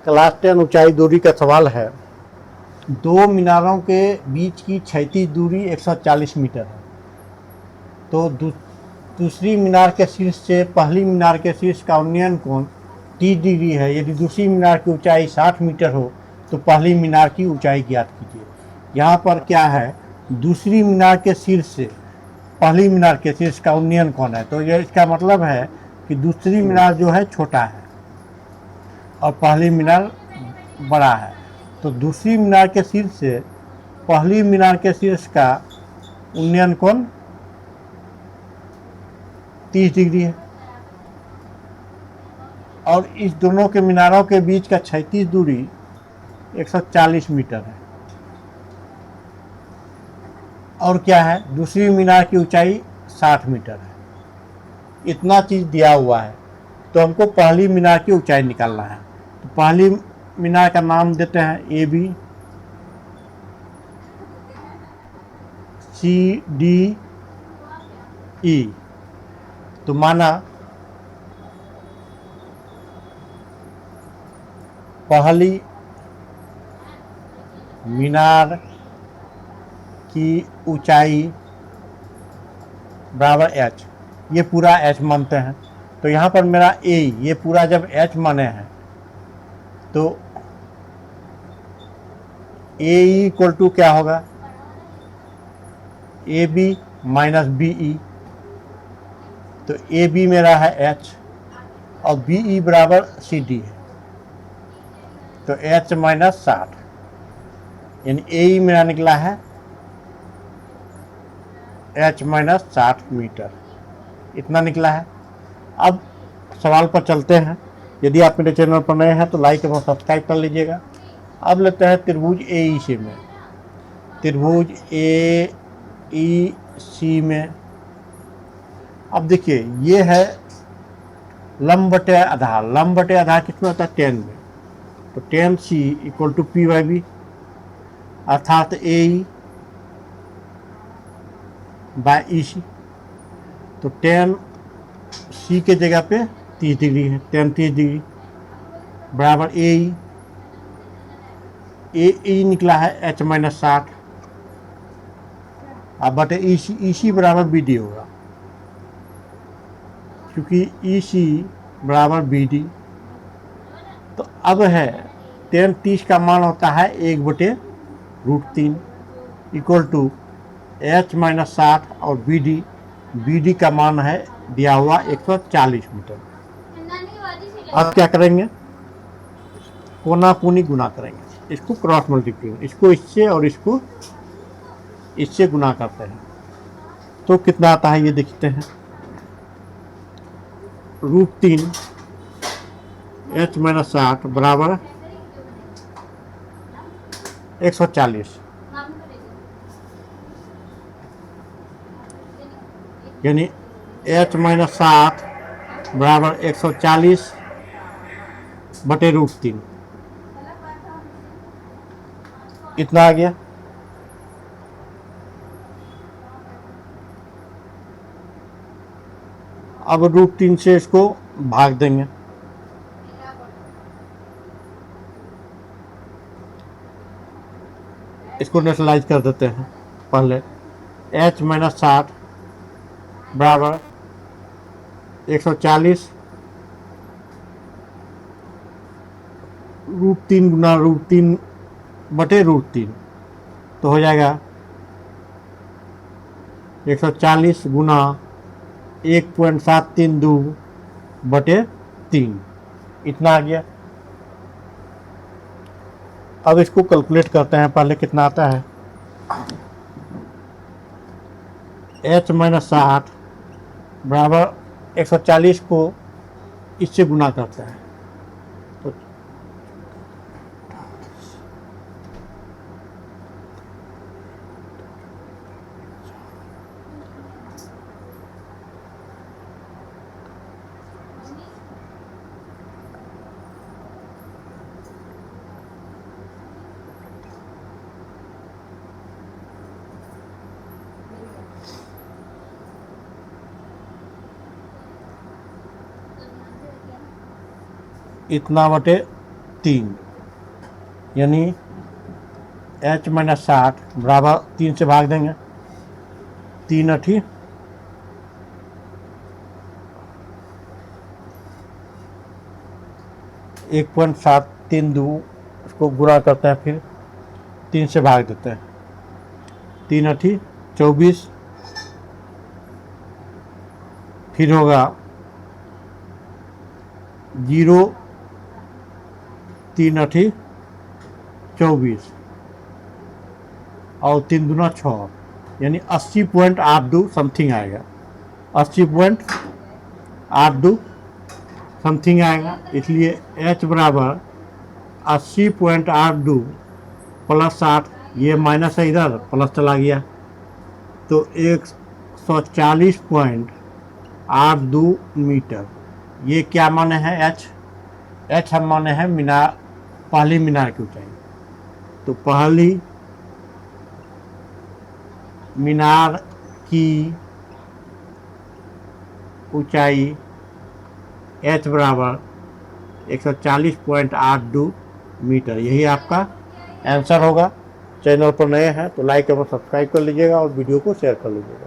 Class 10 ऊंचाई दूरी का सवाल है। दो मीनारों के बीच की क्षैतिज दूरी 140 मीटर है। तो दूसरी मीनार के शीर्ष से पहली मीनार के शीर्ष का उन्नयन कोण 30 डिग्री है। यदि दूसरी मीनार की ऊंचाई 60 मीटर हो तो पहली मीनार की ऊंचाई ज्ञात कीजिए। यहाँ पर क्या है, दूसरी मीनार के शीर्ष से पहली मीनार के शीर्ष का उन्नयन कोण है। तो ये इसका मतलब है कि दूसरी मीनार जो है छोटा है और पहली मीनार बड़ा है। तो दूसरी मीनार के शीर्ष से पहली मीनार के शीर्ष का उन्नयन कोण 30 डिग्री है और इस दोनों के मीनारों के बीच का क्षैतिज दूरी 140 मीटर है। और क्या है, दूसरी मीनार की ऊंचाई 60 मीटर है। इतना चीज दिया हुआ है तो हमको पहली मीनार की ऊंचाई निकालना है। तो पहली मीनार का नाम देते हैं A B, C D E. तो माना पहली मीनार की ऊंचाई बराबर एच, ये पूरा एच मानते हैं। तो यहाँ पर मेरा ए, ये पूरा जब एच माने हैं तो ए इक्वल टू क्या होगा, A B minus B E. तो ए बी मेरा है एच और बी ई बराबर सी डी है। तो एच माइनस 60 यानी ए ई मेरा निकला है एच माइनस 60 मीटर, इतना निकला है। अब सवाल पर चलते हैं। यदि आप मेरे चैनल पर नए हैं तो लाइक एवं सब्सक्राइब कर लीजिएगा। अब लेते हैं त्रिभुज ए ई सी में। त्रिभुज ए ई सी में अब देखिए, ये है लंब बटे आधार। लंब बटे आधार किसमें होता है, 10 में। तो 10 C equal to P by B, अर्थात ए ई बाय ई सी। तो 10 सी के जगह पे 30 डिग्री है, 10 30 डिग्री बराबर ए ई निकला है एच माइनस 60। अब बटे ई सी बराबर बी डी होगा, क्योंकि ई सी बराबर बी डी। तो अब है 10 30 का मान होता है 1/√3 इक्वल टू एच माइनस 60 और बी डी का मान है दिया हुआ 140 मीटर। अब क्या करेंगे, कोना कोनी गुना करेंगे। इसको क्रॉस मल्टीप्लिकेशन, इसको इससे और इसको इससे गुना करते हैं तो कितना आता है ये देखते हैं। √3 एच माइनस 60 बराबर 140, यानी एच माइनस 60 बराबर 140 बटे √3, इतना आ गया। अब √3 से इसको भाग देंगे। इसको नेशनलाइज कर देते हैं पहले। एच माइनस 60 बराबर 140 √3 गुना √3 बटे √3, तो हो जाएगा 140 गुना 1.732 बटे 3, इतना आ गया। अब इसको कैलकुलेट करते हैं। पहले कितना आता है, एच माइनस 60 बराबर 140 को इससे गुना करते हैं तो इतना बटे 3, यानी h माइनस 60 बराबर 3 से भाग देंगे, 3 अठी 1.732, उसको गुणा करते हैं, फिर 3 से भाग देते हैं, 3 अठी 24, फिर होगा 0, 3 अठी 24 और 3 दूना 6, यानी 80.82 समथिंग आएगा, 80.82 समथिंग आएगा। इसलिए h बराबर 80.82 प्लस 60, ये माइनस है इधर, प्लस चला गया, तो 140.82 मीटर। ये क्या माने हैं? h हम माने हैं मीनार, पहली मीनार की ऊंचाई। तो पहली मीनार की ऊंचाई h बराबर 140.82 मीटर, यही आपका आंसर होगा। चैनल पर नए हैं तो लाइक एवं सब्सक्राइब कर लीजिएगा और वीडियो को शेयर कर लीजिएगा।